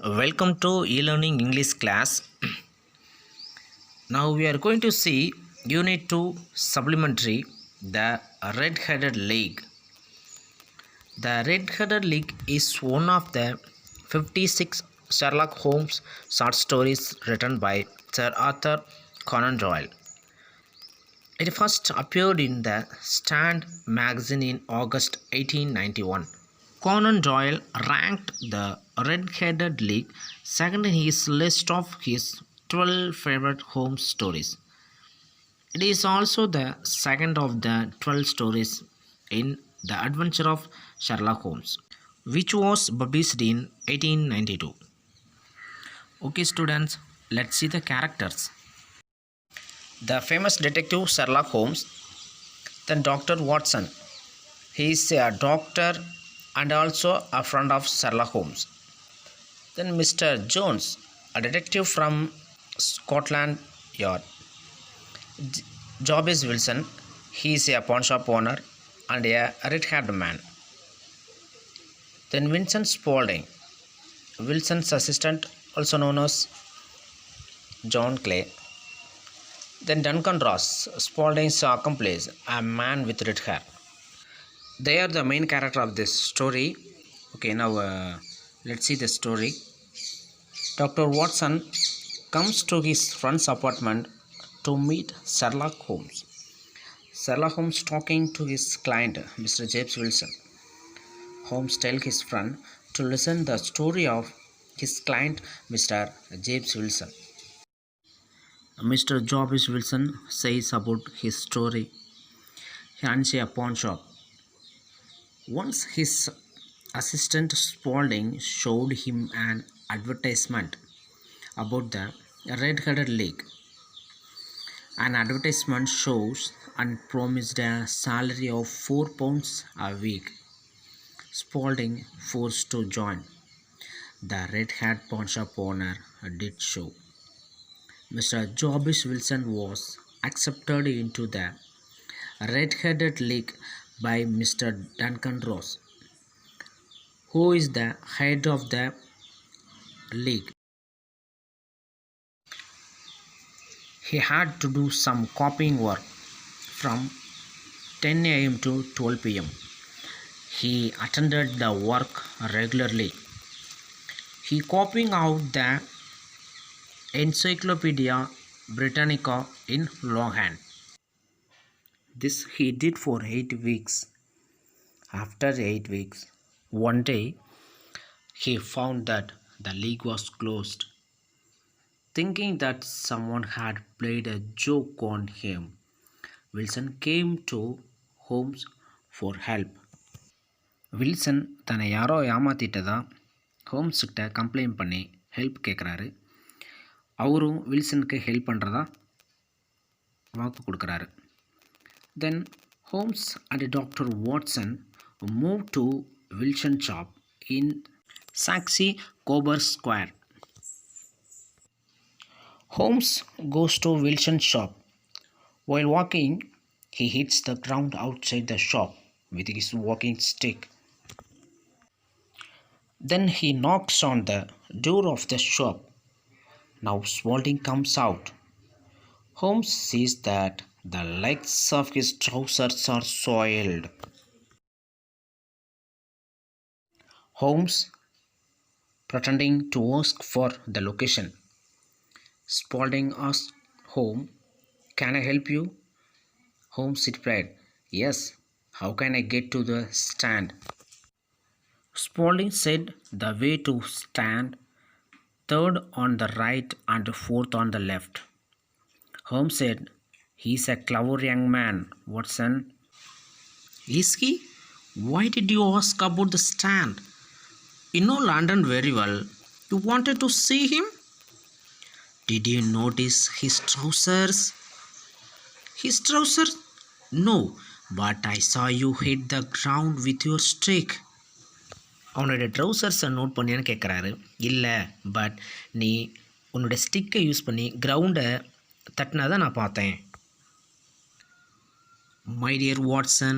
Welcome to e-learning English class. Now we are going to see Unit 2 Supplementary, the Red-Headed League. The Red-Headed League is one of the 56 Sherlock Holmes short stories written by Sir Arthur Conan Doyle. It first appeared in the Stand magazine in August 1891. Conan Doyle ranked the Red-Headed League second in his list of his 12 favorite Holmes stories. It is also the second of the 12 stories in The Adventure of Sherlock Holmes, which was published in 1892. Okay, students, let's see the characters. The famous detective Sherlock Holmes, then Dr. Watson. He is a doctor and also a friend of Sherlock Holmes. Then Mr. Jones, a detective from Scotland Yard. Jabez Wilson, he is a pawn shop owner and a red-haired man. Then Vincent Spaulding, Wilson's assistant, also known as John Clay. Then Duncan Ross, Spaulding's accomplice, a man with red hair. They are the main character of this story. Okay, now let's see the story. Dr. Watson comes to his friend's apartment to meet Sherlock Holmes. Sherlock Holmes talking to his client, Mr. Jabez Wilson. Holmes tells his friend to listen the story of his client, Mr. Jabez Wilson. Mr. Jabez Wilson says about his story. He runs a pawn shop. Once his assistant Spaulding showed him an advertisement about the Red-Headed League. An advertisement shows and promised a salary of £4 a week. Spaulding forced to join. The red-haired pawn shop owner did so. Mr. Jabez Wilson was accepted into the Red-Headed League by Mr. Duncan Ross, who is the head of the league. He had to do some copying work from 10 a.m. to 12 p.m. He attended the work regularly. He copying out the Encyclopedia Britannica in longhand. This he did for 8 weeks. After 8 weeks, one day he found that the league was closed. Thinking that someone had played a joke on him, Wilson came to Holmes for help. Wilson தன்னை யாரோ ஏமாத்திட்டதா ஹோம்ஸ்கிட்ட complaint பண்ணி help கேட்குறாரு. அவரும் வில்சனுக்கு help பண்ணுறதா வாக்கு கொடுக்குறாரு. Then Holmes and doctor Watson move to Wilson shop in Saxe Coburg square. Holmes goes to Wilson's shop. While walking, he hits the ground outside the shop with his walking stick. Then he knocks on the door of the shop. Now Spaulding comes out. Holmes sees that the legs of his trousers are soiled. Holmes, pretending to ask for the location. Spaulding asked Holmes, "Can I help you?" Holmes replied, "Yes. How can I get to the stand?" Spaulding said the way to stand, third on the right and fourth on the left. Holmes said, "He's a clever young man, Watson." "Is he? Why did you ask about the stand? You know London very well. You wanted to see him? Did you notice his trousers?" "His trousers? No, but I saw you hit the ground with your stick." அவனோட ட்ரௌசர்ஸை note பண்ணியான்னு கேட்குறாரு. இல்லை, but நீ உன்னோட ஸ்டிக்கை use பண்ணி கிரவுண்டை தட்டினா தான் நான் பார்த்தேன். "My dear Watson,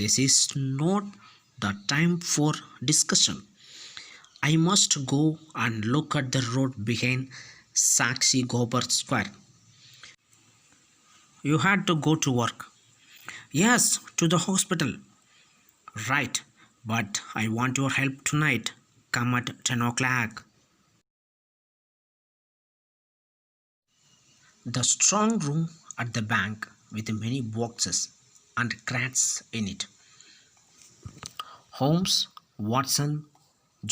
this is not the time for discussion. I must go and look at the road behind Saxi Gober Square. You had to go to work. Yes, to the hospital. Right, but I want your help tonight. Come at 10 o'clock. The strong room at the bank with many boxes and crates in it. Holmes, Watson,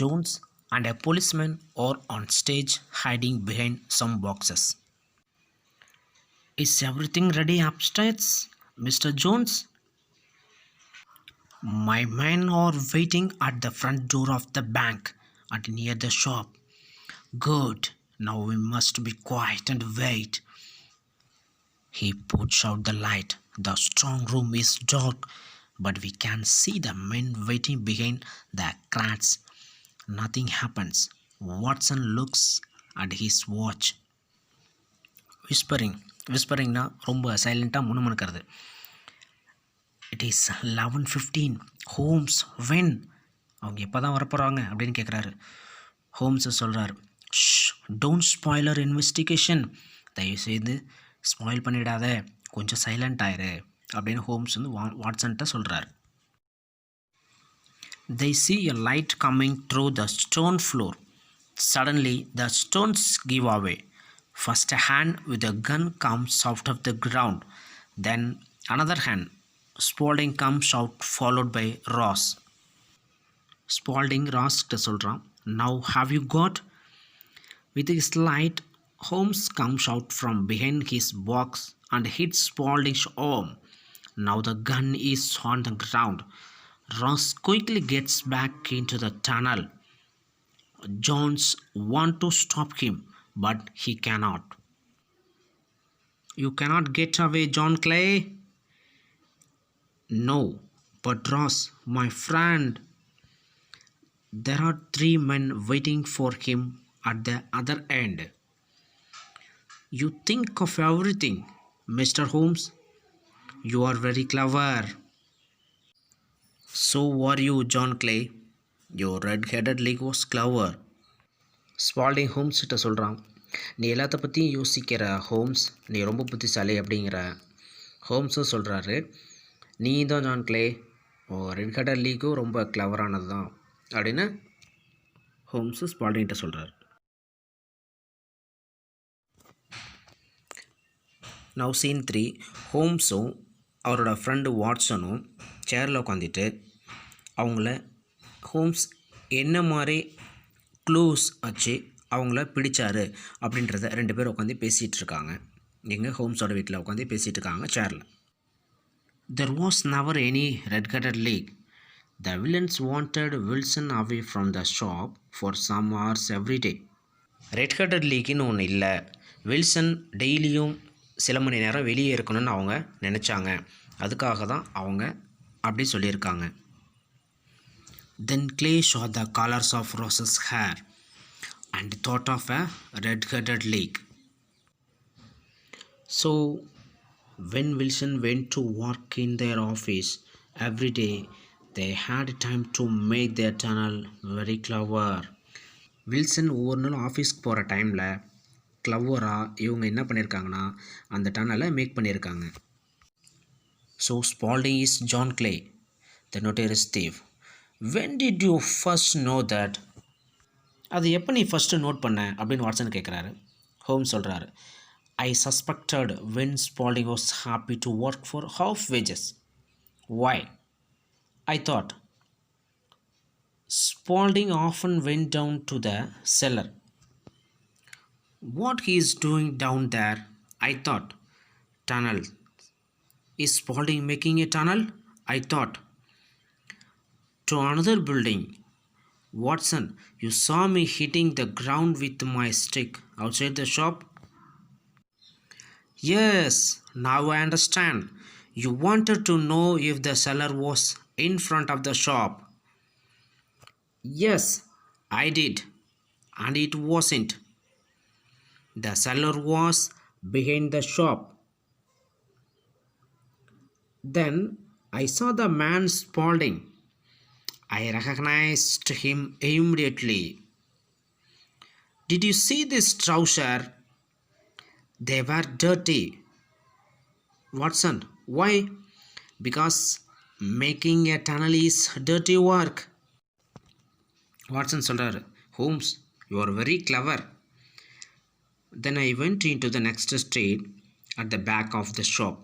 Jones, and a policeman are on stage hiding behind some boxes. Is everything ready upstairs, Mr. Jones? My men are waiting at the front door of the bank and near the shop. Good. Now we must be quiet and wait. He puts out the light. The strong room is dark, but we can see the men waiting behind the crates. Nothing happens. Watson looks at his watch. விஸ்பரிங்னா ரொம்ப சைலண்ட்டாக முணுமுணுக்கிறது. It is 11:15. Holmes when? அவங்க எப்போ தான் வரப்போகிறாங்க அப்படின்னு கேட்குறாரு. ஹோம்ஸ் சொல்கிறார், டோன்ட் ஸ்பாய்லர் இன்வெஸ்டிகேஷன். தயவுசெய்து ஸ்பாயில் பண்ணிடாத, கொஞ்சம் சைலண்ட் ஆயிரு அப்படின்னு ஹோம்ஸ் வந்து வாட்சன்ட்ட சொல்கிறார். They see a light coming through the stone floor. Suddenly, the stones give away. First a hand with a gun comes out of the ground. Then another hand. Spaulding comes out, followed by Ross. Spaulding Ross கிட்ட சொல்கிறான், Now have you got? With his light, Holmes comes out from behind his box and hits Spaulding's arm. Now the gun is on the ground. Ross quickly gets back into the tunnel. Jones wants to stop him, but he cannot. You cannot get away, John Clay. No, but Ross, my friend. There are 3 men waiting for him at the other end. You think of everything, Mr. Holmes. You are very clever. So are you, John Clay. Your red-headed league was clever. Spaulding Holmes கிட்ட சொல்கிறான், நீ எல்லாத்த பற்றியும் யோசிக்கிற Holmes, நீ ரொம்ப புத்திசாலி அப்படிங்கிற. ஹோம்ஸும் சொல்கிறாரு, நீ தான் ஜான் கிளே, ரெட் ஹெடட் லீக்கும் ரொம்ப கிளவரானது தான் அப்படின்னு ஹோம்ஸு ஸ்பால்டிங்கிட்ட சொல்கிறார். Now seen 3. ஹோம்ஸும் அவரோட ஃப்ரெண்டு வாட்சனும் சேரில் உட்காந்துட்டு அவங்கள ஹோம்ஸ் என்ன மாதிரி க்ளூஸ் வச்சு அவங்கள பிடிச்சாரு அப்படின்றத 2 பேர் உட்காந்து பேசிகிட்டு இருக்காங்க. எங்கள் ஹோம்ஸோட வீட்டில் உட்காந்து பேசிகிட்டு இருக்காங்க சேரில். There was never any red-headed league. The villains wanted Wilson away from the shop for some hours every day. Red headed லீக்குன்னு ஒன்று இல்லை. வில்சன் டெய்லியும் சில மணி நேரம் வெளியே இருக்கணும்னு அவங்க நினச்சாங்க. அதுக்காக தான் அவங்க அப்படி சொல்லியிருக்காங்க. Then Clay saw the colors of Ross's hair and thought of a red-headed league. So when Wilson went to work in their office every day, they had time to make their tunnel very clever. Wilson ஒவ்வொரு நாளும் ஆஃபீஸ்க்கு போகிற டைமில் கிளவராக இவங்க என்ன பண்ணியிருக்காங்கன்னா அந்த டனலை மேக் பண்ணியிருக்காங்க. So Spaulding is John Clay, the notorious thief. When did you first know that? அது எப்போ நீ ஃபஸ்ட்டு நோட் பண்ண அப்படின்னு வாட்சன் கேட்குறாரு. ஹோம்ஸ் சொல்கிறாரு, I suspected when Spaulding was happy to work for half wages. Why? I thought Spaulding often went down to the cellar. What he is doing down there? I thought. Tunnel. Is Spaulding making a tunnel? I thought. To another building. Watson, you saw me hitting the ground with my stick outside the shop? Yes, now I understand. You wanted to know if the cellar was in front of the shop. Yes, I did. And it wasn't. The cellar was behind the shop. Then I saw the man Spaulding. I recognized him immediately. Did you see this trouser? They were dirty. Watson, why? Because making a tunnel is dirty work. Watson சொல்கிறாரு, Holmes, you are very clever. Then I went into the next street at the back of the shop.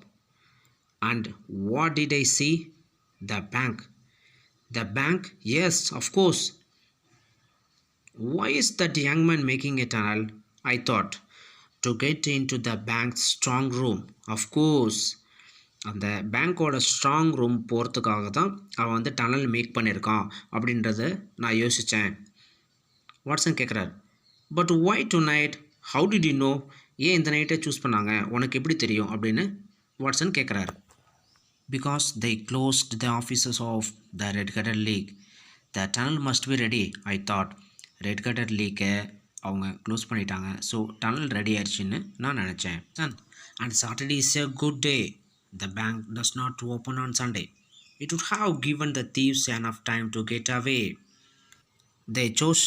And what did I see? The bank. The bank? Yes, of course. Why is that young man making a tunnel? I thought. To get into the bank's strong room. Of course. அந்த பேங்க்கோட strong room போகிறதுக்காக தான் அவன் வந்து tunnel make பண்ணியிருக்கான் அப்படின்றத நான் யோசித்தேன். Watson கேட்குறாரு, but why tonight? How did you know? ஏன் இந்த நைட்டை சூஸ் பண்ணாங்க, உனக்கு எப்படி தெரியும் அப்படின்னு வாட்சன் கேட்குறாரு. Because they closed the offices of the red-headed league. The tunnel must be ready, I thought. red-headed league அவங்க க்ளோஸ் பண்ணிட்டாங்க. ஸோ டனல் ரெடி ஆயிடுச்சுன்னு நான் நினச்சேன். And Saturday is a good day. The bank does not open on Sunday. It would have given the thieves enough time to get away. They chose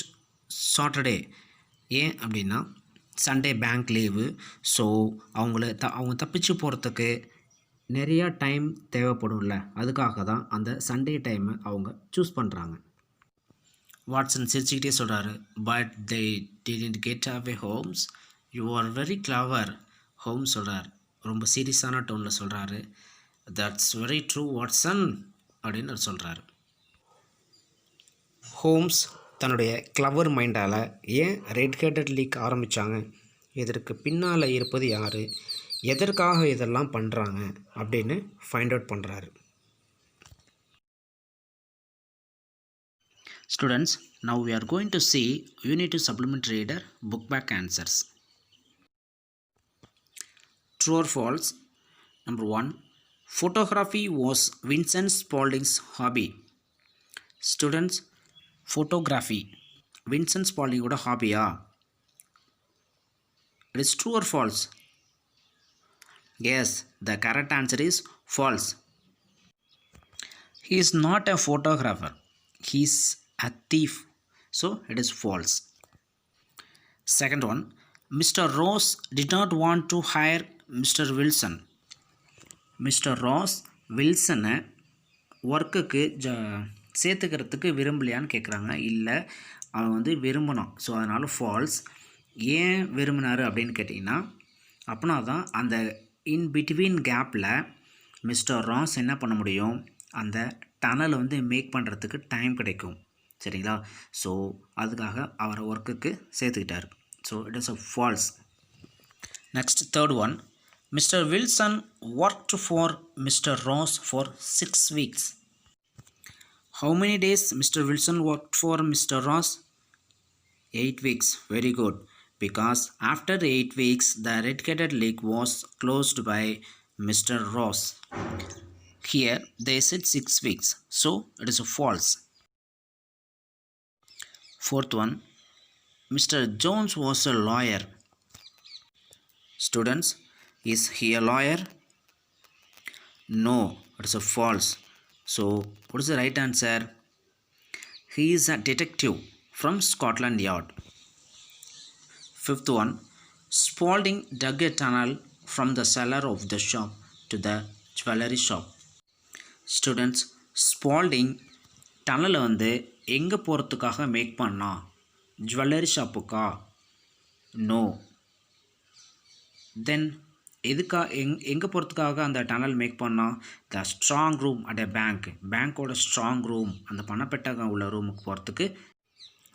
Saturday. ஏன் அப்படின்னா Sunday bank leave. So அவங்க தப்பிச்சு போகிறதுக்கு நிறையா time தேவைப்படும்ல, அதுக்காக தான் அந்த Sunday டைமை அவங்க சூஸ் பண்ணுறாங்க. வாட்சன் சிரிச்சுக்கிட்டே சொல்கிறாரு, but they didn't get away, Holmes. You are very clever. Holmes சொல்கிறார், ரொம்ப சீரியஸான டோனில் சொல்கிறாரு. தட்ஸ் வெரி ட்ரூ வாட்சன் அப்படின்னு சொல்கிறாரு. ஹோம்ஸ் தன்னுடைய கிளவர் மைண்டால் ஏன் ரெட்-ஹெடட் லீக் ஆரம்பித்தாங்க, இதற்கு பின்னால் இருப்பது யார், எதற்காக இதெல்லாம் பண்ணுறாங்க அப்படின்னு ஃபைண்ட் அவுட் பண்ணுறாரு. Students, now we are going to see Unit 2 Supplementary Reader Book Back Answers. True or false? Number 1. Photography was Vincent Spaulding's hobby. Students, photography Vincent Spaulding oda hobby ah? It is true or false? Yes, the correct answer is false. He is not a photographer. He is a thief. So it is false. Second one, Mr. Ross did not want to hire Mr. Wilson. Mr. Ross வில்சனை ஒர்க்குக்கு சேர்த்துக்கிறதுக்கு விரும்பலையான்னு கேட்குறாங்க. இல்லை, அவன் வந்து விரும்பினான். So அதனால் falls. ஏன் விரும்பினார் அப்படின்னு கேட்டிங்கன்னா, அப்படின்னா தான் அந்த இன் பிட்வீன் கேப்பில் மிஸ்டர் ராஸ் என்ன பண்ண முடியும், அந்த டனல் வந்து மேக் பண்ணுறதுக்கு டைம் கிடைக்கும். சரிங்களா? ஸோ அதுக்காக அவரை ஒர்க்குக்கு சேர்த்துக்கிட்டார். So it is a false. Next third one, mister Wilson worked for mister Ross for 6 weeks. How many days Mr. Wilson worked for Mr. Ross? 8 weeks. Very good. Because after 8 weeks, the red-headed league was closed by Mr. Ross. Here they said 6 weeks. So it is a false. Fourth one, Mr. Jones was a lawyer. Students, is he a lawyer? No, it is a false. So what is the right answer? He is a detective from Scotland Yard. Fifth one, Spaulding dug a tunnel from the cellar of the shop to the jewelry shop. Students, Spaulding டனலை வந்து எங்கே போகிறதுக்காக make பண்ணா? Jewellery ஷாப்புக்கா? No. தென் எங்கே போகிறதுக்காக அந்த tunnel make பண்ணால்? The strong room at a bank. பேங்க்கோட strong room, அந்த பணப்பெட்டகம் உள்ள ரூமுக்கு போகிறதுக்கு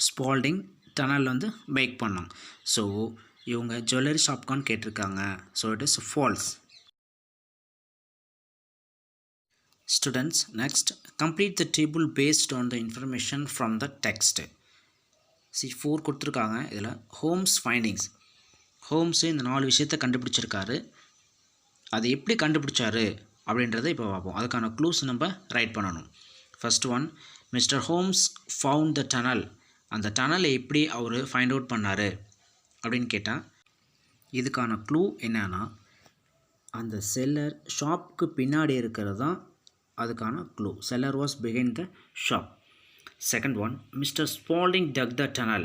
ஸ்பால்டிங் டனல் வந்து மேக் பண்ணாங்க. ஸோ இவங்க ஜுவல்லரி ஷாப்கான்னு கேட்டிருக்காங்க. So it is false. Students, next, complete the table based on the information from the text. See, 4 கொடுத்துருக்காங்க. இதில் ஹோம்ஸ் ஃபைண்டிங்ஸ். ஹோம்ஸு இந்த 4 விஷயத்தை கண்டுபிடிச்சிருக்காரு. அதை எப்படி கண்டுபிடிச்சாரு அப்படின்றத இப்போ பார்ப்போம். அதுக்கான க்ளூஸ் நம்ம ரைட் பண்ணணும். First one, mister Holmes found the tunnel. அந்த டனலை எப்படி அவர் ஃபைண்ட் அவுட் பண்ணார் அப்படின்னு கேட்டால், இதுக்கான க்ளூ என்னன்னா, அந்த செல்லர் ஷாப்புக்கு பின்னாடி இருக்கிறது தான் அதுக்கான clue. Cellar was behind the shop. Second one, mister Spaulding dug the tunnel.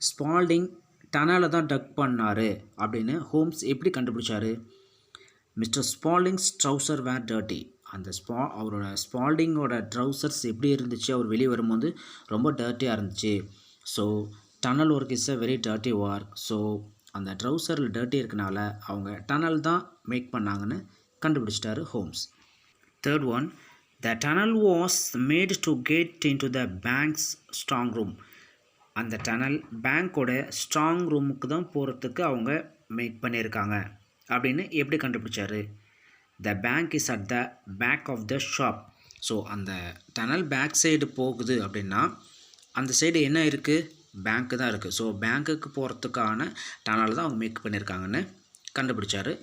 Spaulding டனலை தான் டக் பண்ணார் அப்படின்னு ஹோம்ஸ் எப்படி கண்டுபிடிச்சாரு? Mister Spaulding's trouser were dirty. அந்த அவரோட ஸ்பால்டிங்கோட ட்ரௌசர்ஸ் எப்படி இருந்துச்சு, அவர் வெளியே வரும்போது ரொம்ப டர்ட்டியாக இருந்துச்சு. So tunnel work is a very dirty work. So அந்த ட்ரௌசரில் டர்ட்டி இருக்கனால அவங்க டனல் தான் மேக் பண்ணாங்கன்னு கண்டுபிடிச்சிட்டாரு Holmes. Third one, the tunnel was made to get into the bank's strong room. அந்த டனல் பேங்க்கோட ஸ்ட்ராங் ரூமுக்கு தான் போகிறதுக்கு அவங்க மேக் பண்ணியிருக்காங்க அப்படின்னு எப்படி கண்டுபிடிச்சாரு? The bank is at the back of the shop. So அந்த டனல் பேக் சைடு போகுது அப்படின்னா அந்த சைடு என்ன இருக்குது? பேங்க்கு தான் இருக்குது. ஸோ பேங்க்குக்கு போகிறதுக்கான டனல் தான் அவங்க மேக் பண்ணியிருக்காங்கன்னு கண்டுபிடிச்சாரு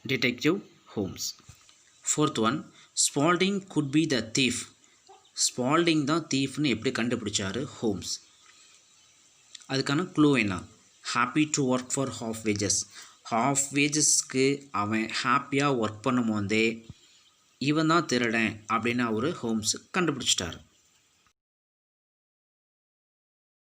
detective Holmes. Fourth one, Spaulding could be the thief. Spaulding தான் தீஃப்னு எப்படி கண்டுபிடிச்சாரு ஹோம்ஸ்? அதுக்கான க்ளூ என்ன? Happy to work for half wages. Half வேஜஸ்க்கு அவன் ஹாப்பியாக ஒர்க் பண்ணும் போதே இவன் தான் திருடன் அப்படின்னு அவர் ஹோம்ஸ் கண்டுபிடிச்சிட்டார்.